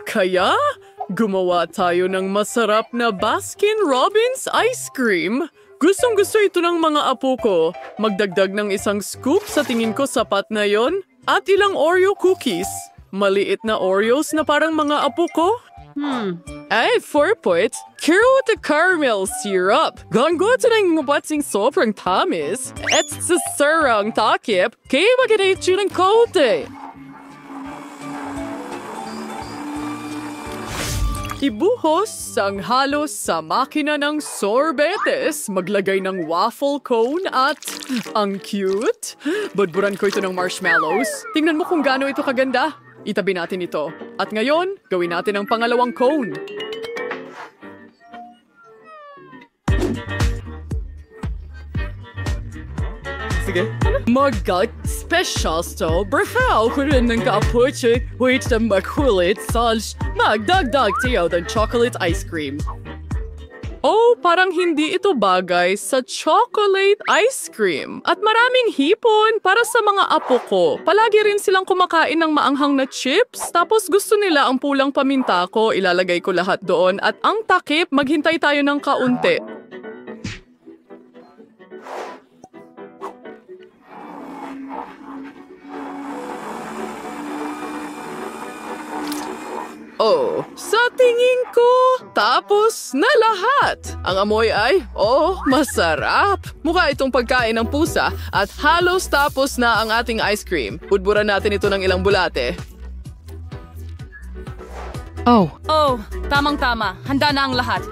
Kaya, gumawa tayo ng masarap na Baskin-Robbins ice cream. Gustong-gusto ito ng mga apo ko. Magdagdag ng isang scoop, sa tingin ko sapat na yon. At ilang Oreo cookies. Maliit na Oreos na parang mga apo ko. Ay, 4 points. Kiro the caramel syrup. Ganggoto ng mabatsing sobrang tamis. At sa sarang takip, kaya maganda ng kote. Ibuhos ang halos sa makina ng sorbetes, maglagay ng waffle cone at ang cute. Budburan ko ito ng marshmallows. Tingnan mo kung gaano ito kaganda. Itabi natin ito. At ngayon, gawin natin ang pangalawang cone. Sige. Magat special sto. Brahaw ko rin ng kapuche. Wait na makulit. Salj. Magdagdag tayo ng chocolate ice cream. Oh, parang hindi ito bagay sa chocolate ice cream. At maraming hipon para sa mga apo ko. Palagi rin silang kumakain ng maanghang na chips. Tapos gusto nila ang pulang paminta ko. Ilalagay ko lahat doon. At ang takip, maghintay tayo ng kaunti. Oh, sa tingin ko, tapos na lahat. Ang amoy ay, masarap. Mukha itong pagkain ng pusa at halos tapos na ang ating ice cream. Budburan natin ito ng ilang bulate. Oh, tamang-tama. Handa na ang lahat.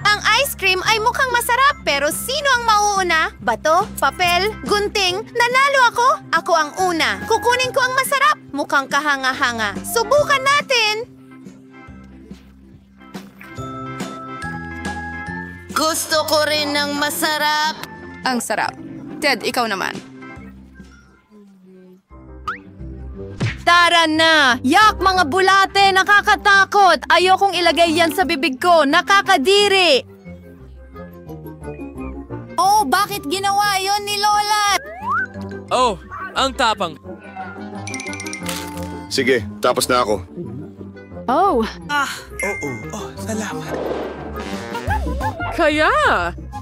Ang ice cream ay mukhang masarap, pero sino ang mauuna? Bato? Papel? Gunting? Nanalo ako? Ako ang una. Kukunin ko ang masarap. Mukhang kahanga-hanga. Subukan natin! Gusto ko rin ng masarap. Ang sarap. Ted, ikaw naman. Tara na! Yak, mga bulate! Nakakatakot! Ayokong ilagay yan sa bibig ko! Nakakadiri! Oh, bakit ginawa yon ni Lola? Oh, ang tapang. Sige, tapos na ako. Salamat. Kaya,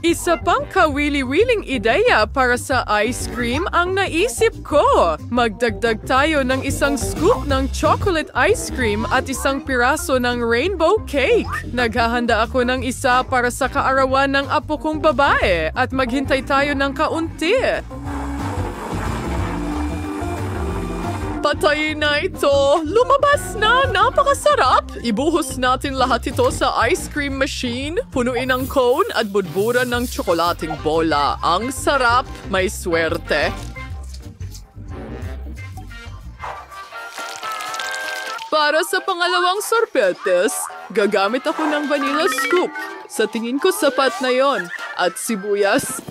isa pang kawili-wiling ideya para sa ice cream ang naisip ko. Magdagdag tayo ng isang scoop ng chocolate ice cream at isang piraso ng rainbow cake. Naghahanda ako ng isa para sa kaarawan ng apo kong babae at maghintay tayo ng kaunti. Patayin na ito! Lumabas na! Napakasarap! Ibuhos natin lahat ito sa ice cream machine, punuin ang cone at budburan ng tsokolating bola. Ang sarap! May swerte! Para sa pangalawang sorbetes, gagamit ako ng vanilla scoop. Sa tingin ko sapat na yon. At sibuyas.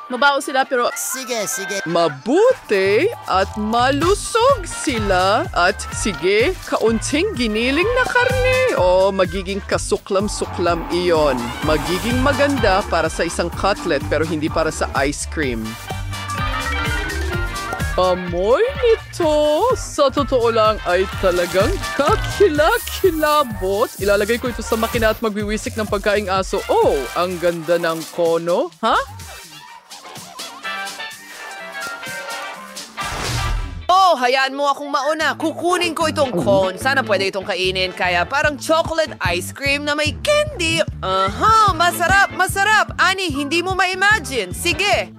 Mabaho sila pero Sige. mabuti at malusog sila at sige, kaunting giniling na karne o magiging kasuklam-suklam iyon. Magiging maganda para sa isang cutlet pero hindi para sa ice cream. Amoy nito, sa totoo lang ay talagang kakilakilabot. Ilalagay ko ito sa makina at magwiwisik ng pagkaing aso. Oh, ang ganda ng kono. Ha? Hayaan mo akong mauna. Kukunin ko itong cone. Sana pwede itong kainin. Kaya parang chocolate ice cream na may candy. Masarap. Ani, hindi mo ma-imagine. Sige.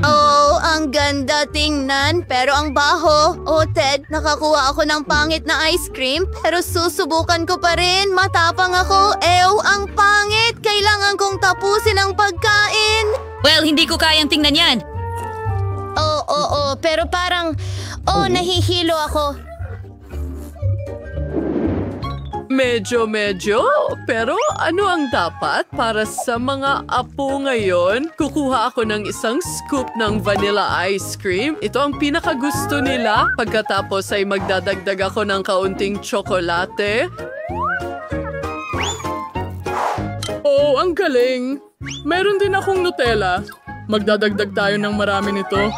Oh, ang ganda tingnan, pero ang baho. Oh, Ted, nakakuha ako ng pangit na ice cream, pero susubukan ko pa rin. Matapang ako. Ang pangit. Kailangan kong tapusin ang pagkain. Well, hindi ko kayang tingnan yan. Pero parang, nahihilo ako. Medyo, pero ano ang dapat para sa mga apo ngayon? Kukuha ako ng isang scoop ng vanilla ice cream. Ito ang pinakagusto nila. Pagkatapos ay magdadagdag ako ng kaunting tsokolate. Oh, ang galing! Meron din akong Nutella. Magdadagdag tayo ng marami nito.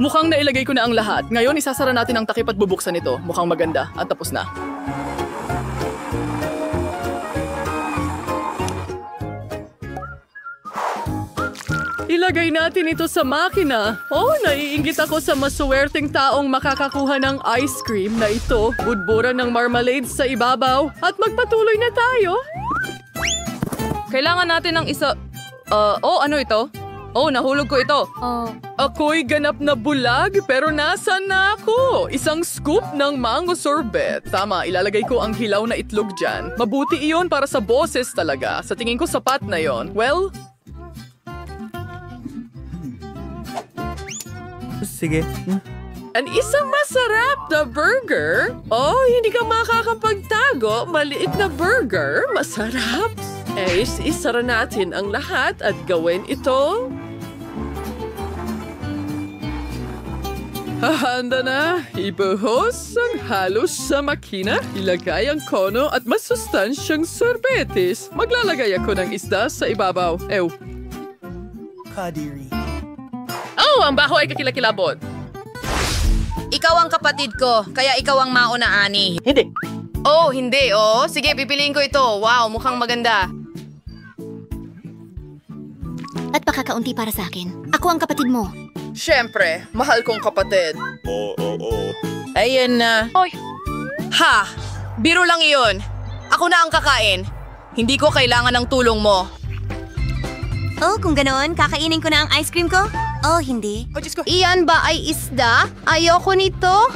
Mukhang nailagay ko na ang lahat. Ngayon, isasara natin ang takip at bubuksan ito. Mukhang maganda at tapos na. Ilagay natin ito sa makina. Oh, naiinggit ako sa masuwerteng taong makakakuha ng ice cream na ito. Budburan ng marmalade sa ibabaw. At magpatuloy na tayo. Kailangan natin ng isa... ano ito? Oh, nahulog ko ito. Ako'y ganap na bulag pero nasan na ako? Isang scoop ng mango sorbet. Tama, ilalagay ko ang hilaw na itlog dyan. Mabuti iyon para sa boses talaga. Sa tingin ko sapat na yon. Well... Sige. Ang isang masarap na burger? Oh, hindi ka makakapagtago. Maliit na burger. Masarap. Isara natin ang lahat at gawin ito. Hahanda na. Ibuhos ang halos sa makina. Ilagay ang kono at masustansyang sorbetes. Maglalagay ako ng isda sa ibabaw. Kadiri. Oh, ang baho ay kakilakilabot. Ikaw ang kapatid ko, kaya ikaw ang mauna, Ani. Hindi. Oh, hindi, oh. Sige, pipiliin ko ito. Wow, mukhang maganda. At pakakaunti para sa akin. Ako ang kapatid mo. Siyempre, mahal kong kapatid. Ayan na. Oy! Ha! Biro lang iyon. Ako na ang kakain. Hindi ko kailangan ng tulong mo. Oh, kung ganoon, kakainin ko na ang ice cream ko? Oh, hindi. Iyan ba ay isda? Ayoko nito.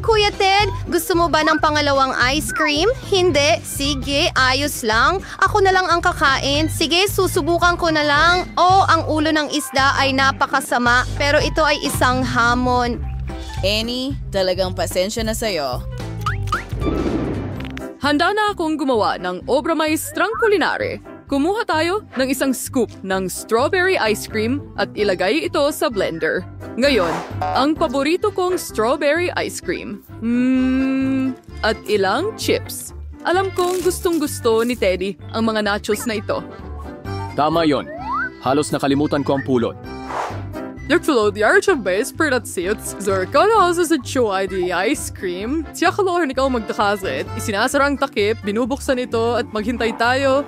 Kuya Ted, gusto mo ba ng pangalawang ice cream? Hindi. Sige, ayos lang. Ako na lang ang kakain. Sige, susubukan ko na lang. Oh, ang ulo ng isda ay napakasama. Pero ito ay isang hamon. Annie, talagang pasensya na sa'yo. Handa na akong gumawa ng obra maestrang kulinare. Kumuha tayo ng isang scoop ng strawberry ice cream at ilagay ito sa blender. Ngayon, ang paborito kong strawberry ice cream. At ilang chips. Alam kong gustong-gusto ni Teddy ang mga nachos na ito. Tama yon. Halos nakalimutan ko ang pulot. Nagtulog di Archabes per at sits. Zorkala sa choy di ice cream. Tiyakaloor ni ka magdakasit. Isinasara ang takip, binubuksan ito at maghintay tayo.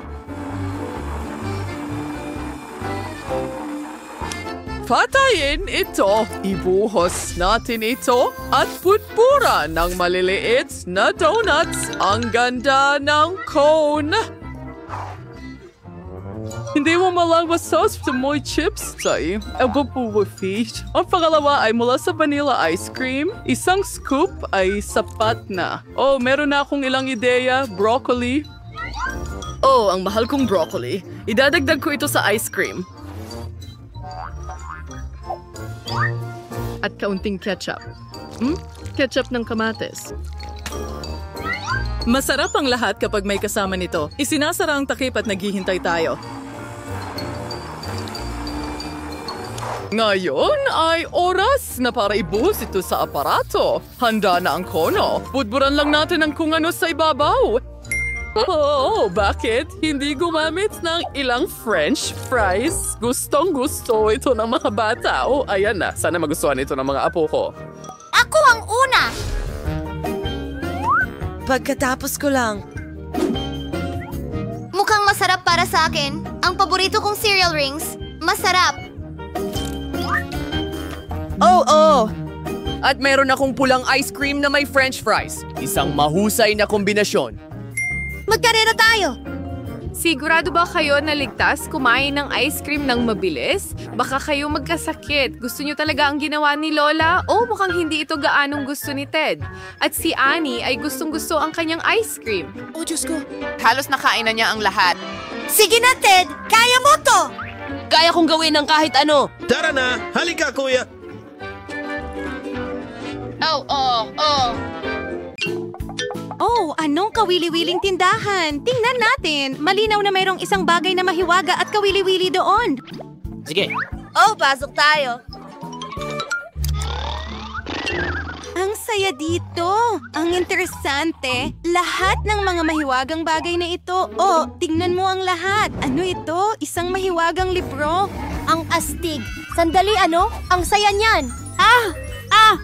Patayin ito. Ibuhos natin ito at putpuran ng maliliit na donuts. Ang ganda ng cone. Hindi mo malabasas sa moy chips tayo. Fish. Ang pangalawa ay mula sa vanilla ice cream. Isang scoop ay sapat na. Oh, meron na akong ilang ideya. Broccoli. Oh, ang mahal kong broccoli. Idadagdag ko ito sa ice cream. At kaunting ketchup. Ketchup ng kamates. Masarap ang lahat kapag may kasama nito. Isinasara ang takip at naghihintay tayo. Ngayon ay oras na para ibuhos ito sa aparato. Handa na ang kono. Budburan lang natin ang kung ano sa ibabaw. Oh, bakit? Hindi gumamit ng ilang French fries? Gustong-gusto ito ng mga bata. Oh, ayan na. Sana magustuhan ito ng mga apo ko. Ako ang una! Pagkatapos ko lang. Mukhang masarap para sa akin. Ang paborito kong cereal rings. Masarap. Oh. At meron akong pulang ice cream na may French fries. Isang mahusay na kombinasyon. Magkarera tayo! Sigurado ba kayo na ligtas kumain ng ice cream ng mabilis? Baka kayo magkasakit. Gusto nyo talaga ang ginawa ni Lola? O mukhang hindi ito gaanong gusto ni Ted. At si Annie ay gustong-gusto ang kanyang ice cream. Oh, Diyos ko. Halos nakain na niya ang lahat. Sige na, Ted! Kaya mo to! Kaya kong gawin ng kahit ano. Tara na! Halika, kuya! Oh, anong kawili-wiling tindahan? Tingnan natin. Malinaw na mayroong isang bagay na mahiwaga at kawili-wili doon. Sige. Oh, pasok tayo. Ang saya dito. Ang interesante. Lahat ng mga mahiwagang bagay na ito. Oh, tingnan mo ang lahat. Ano ito? Isang mahiwagang libro. Ang astig. Sandali, ano? Ang saya niyan.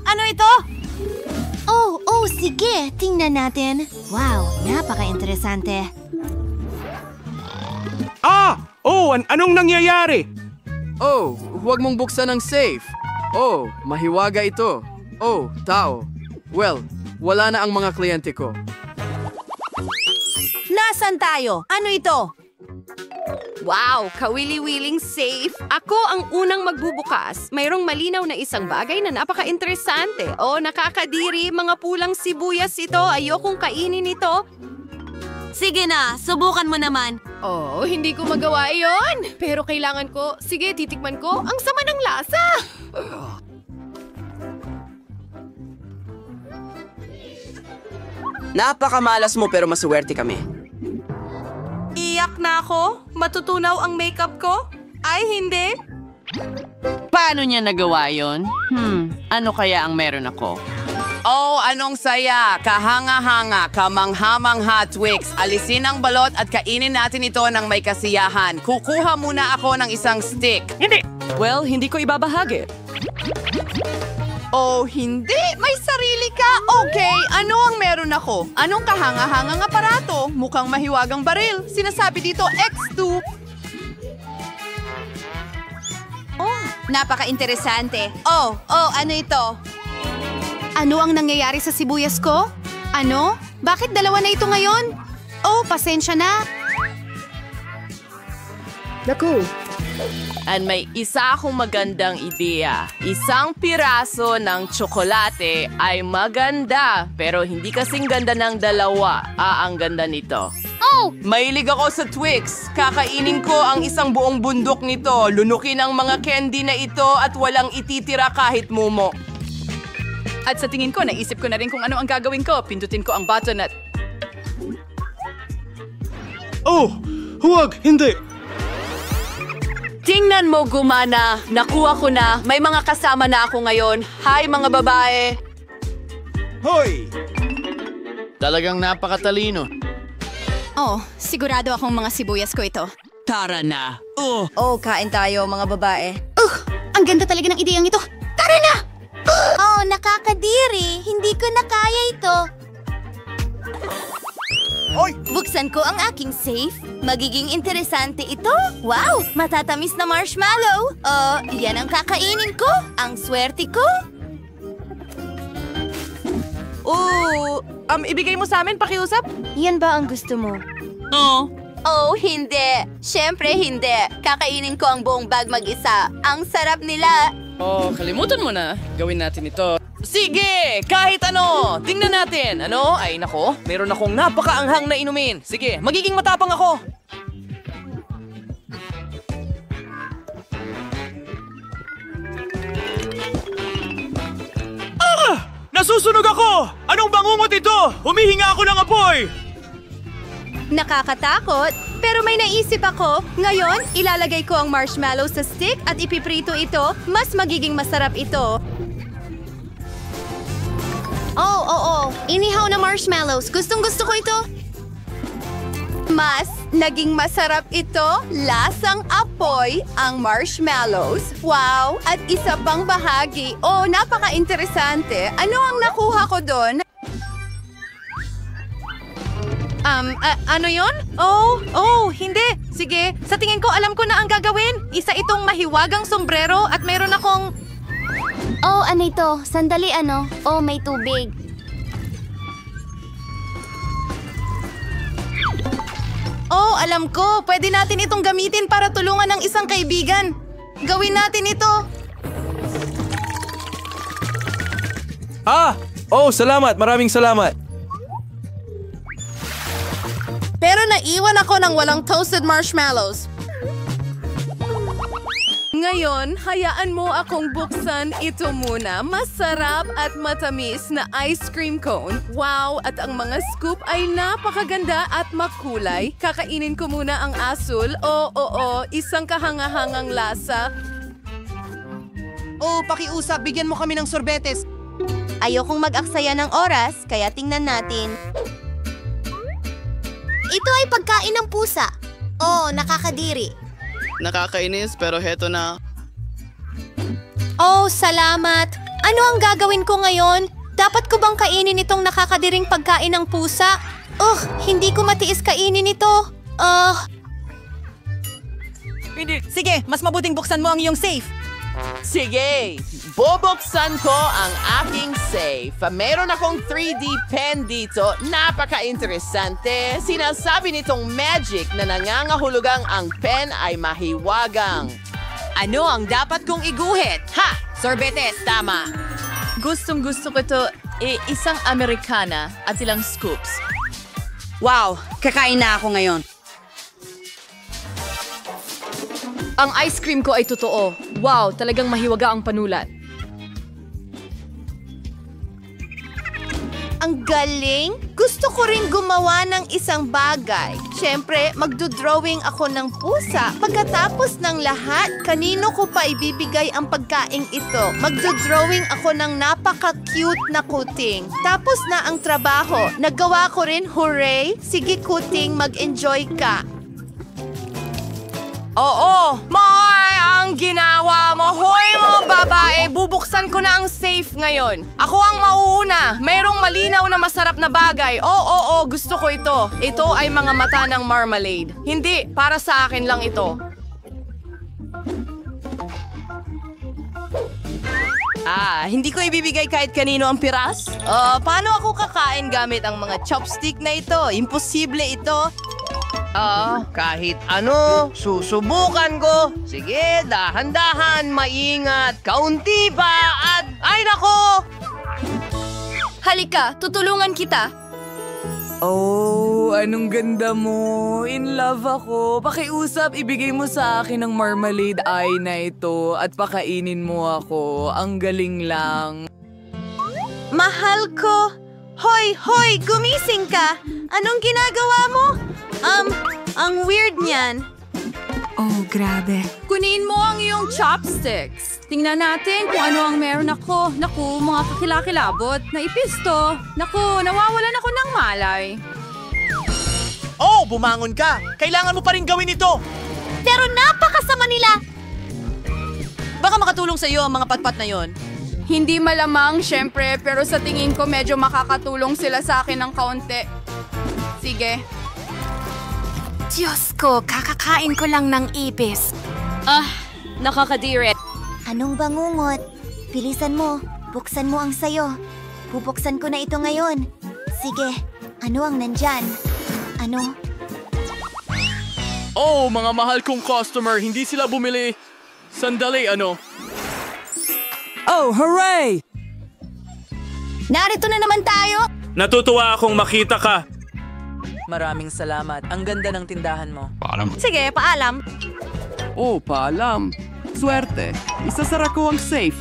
Ano ito? Oh, sige. Tingnan natin. Wow, napaka-interesante. Anong nangyayari? Oh, huwag mong buksan ang safe. Oh, mahiwaga ito. Oh, tao. Well, wala na ang mga kliyente ko. Nasaan tayo? Ano ito? Wow, kawili-wiling safe. Ako ang unang magbubukas. Mayroong malinaw na isang bagay na napaka-interesante. Oh, nakakadiri. Mga pulang sibuyas ito. Ayokong kainin ito. Sige na, subukan mo naman. Oh, hindi ko magawa iyon. Pero kailangan ko. Sige, titikman ko. Ang sama ng lasa. Napakamalas mo pero maswerte kami. Iyak na ako? Matutunaw ang makeup ko? Ay, hindi. Paano niya nagawa yon? Ano kaya ang meron ako? Oh, anong saya! Kahanga-hanga, kamangha-mangha, Twix. Alisin ang balot at kainin natin ito ng may kasiyahan. Kukuha muna ako ng isang stick. Well, hindi ko ibabahagi. Oh, hindi! May sarili ka! Okay, ano ang meron ako? Anong kahanga-hangang aparato? Mukhang mahiwagang baril. Sinasabi dito, X2. Oh, napaka-interesante. Oh, ano ito? Ano ang nangyayari sa sibuyas ko? Ano? Bakit dalawa na ito ngayon? Oh, pasensya na. Naku, At may isa akong magandang ideya. Isang piraso ng tsokolate ay maganda, pero hindi kasing ganda ng dalawa. Ang ganda nito. Oh! Mahilig ako sa Twix. Kakainin ko ang isang buong bundok nito. Lunukin ang mga candy na ito at walang ititira kahit mumo. At sa tingin ko, naisip ko na rin kung ano ang gagawin ko. Pindutin ko ang button at... Oh! Huwag! Hindi! Tingnan mo, gumana. Nakuha ko na. May mga kasama na ako ngayon. Hi, mga babae. Hoy! Talagang napakatalino. Oh, sigurado akong mga sibuyas ko ito. Tara na. Oh, kain tayo, mga babae. Ang ganda talaga ng ideyang ito. Tara na! Oh, nakakadiri. Hindi ko na kaya ito. Buksan ko ang aking safe. Magiging interesante ito. Wow! Matatamis na marshmallow. Oh, yan ang kakainin ko. Ang swerte ko. Ibigay mo sa amin, pakiusap? Yan ba ang gusto mo? Oo. Oh, hindi. Siyempre hindi. Kakainin ko ang buong bag mag-isa. Ang sarap nila. Oh, kalimutan mo na. Gawin natin ito. Sige, kahit ano. Tingnan natin. Ano? Ay, nako. Meron akong napakaanghang na inumin. Sige, magiging matapang ako. Nasusunog ako! Anong bangungot ito? Humihinga ako ng apoy! Nakakatakot, pero may naisip ako. Ngayon, ilalagay ko ang marshmallow sa stick at ipiprito ito. Mas magiging masarap ito. Oo. Inihaw na marshmallows. Gustong-gusto ko ito. Mas naging masarap ito, lasang apoy ang marshmallows. Wow! At isa pang bahagi. Oh, napaka-interesante. Ano ang nakuha ko doon? Ano yon? Oh, hindi. Sige, sa tingin ko alam ko na ang gagawin. Isa itong mahiwagang sombrero at mayroon akong... Oh, ano ito? Sandali ano? Oh, may tubig. Oh, alam ko. Pwede natin itong gamitin para tulungan ng isang kaibigan. Gawin natin ito. Salamat. Maraming salamat. Pero naiwan ako ng walang toasted marshmallows. Ngayon, hayaan mo akong buksan ito muna. Masarap at matamis na ice cream cone. Wow! At ang mga scoop ay napakaganda at makulay. Kakainin ko muna ang asul. Oo, isang kahanga-hangang lasa. Oh, pakiusap, bigyan mo kami ng sorbetes. Ayokong mag-aksaya ng oras, kaya tingnan natin. Ito ay pagkain ng pusa. Oh, nakakadiri. Nakakainis pero heto na. Oh, salamat. Ano ang gagawin ko ngayon? Dapat ko bang kainin itong nakakadiring pagkain ng pusa? Hindi ko matiis kainin ito. Sige, mas mabuting buksan mo ang iyong safe. Sige, bubuksan ko ang aking safe. Meron akong 3D pen dito. Napaka-interesante. Sinasabi nitong magic na nangangahulugang ang pen ay mahiwagang. Ano ang dapat kong iguhit? Ha! Sorbetes, tama. Gustong-gusto ko ito. Isang Americana at ilang scoops. Wow, kakain na ako ngayon. Ang ice cream ko ay totoo. Wow, talagang mahiwaga ang panulat. Ang galing! Gusto ko rin gumawa ng isang bagay. Siyempre, magdodrawing ako ng pusa. Pagkatapos ng lahat, kanino ko pa ibibigay ang pagkaing ito? Magdodrawing ako ng napaka-cute na kuting. Tapos na ang trabaho. Nagawa ko rin, hooray! Sige kuting, mag-enjoy ka. Oo, Moy! Ang ginawa mo! Hoy mo, babae! Bubuksan ko na ang safe ngayon. Ako ang mauuna. Mayroong malinaw na masarap na bagay. Oo, gusto ko ito. Ito ay mga mata ng marmalade. Hindi, para sa akin lang ito. Hindi ko ibibigay kahit kanino ang piras. Paano ako kakain gamit ang mga chopstick na ito? Imposible ito. Kahit ano, susubukan ko. Sige, dahan-dahan, maingat, kaunti ba at... Ay, nako! Halika, tutulungan kita. Oh, anong ganda mo. In love ako. Pakiusap, ibigay mo sa akin ang marmalade eye na ito at pakainin mo ako. Ang galing lang. Mahal ko! Hoy! Gumising ka! Anong ginagawa mo? Ang weird niyan. Oh, grabe. Kunin mo ang iyong chopsticks. Tingnan natin kung ano ang meron ako. Naku, mga kakilakilabot. Naipis to. Naku, nawawalan ako ng malay. Oh, bumangon ka! Kailangan mo pa rin gawin ito! Pero napakasama nila! Baka makatulong sa iyo ang mga patpat na yon. Hindi malamang, syempre, pero sa tingin ko medyo makakatulong sila sa akin ng kaunti. Sige. Diyos ko, kakakain ko lang ng ipis. Nakakadiri. Anong bangungot? Bilisan mo. Buksan mo ang sayo. Bubuksan ko na ito ngayon. Sige, ano ang nandyan? Ano? Oh, mga mahal kong customer, hindi sila bumili. Sandali, ano? Oh, hooray! Narito na naman tayo! Natutuwa akong makita ka. Maraming salamat. Ang ganda ng tindahan mo. Sige, paalam. Oh, paalam. Swerte. Isasara ko ang safe.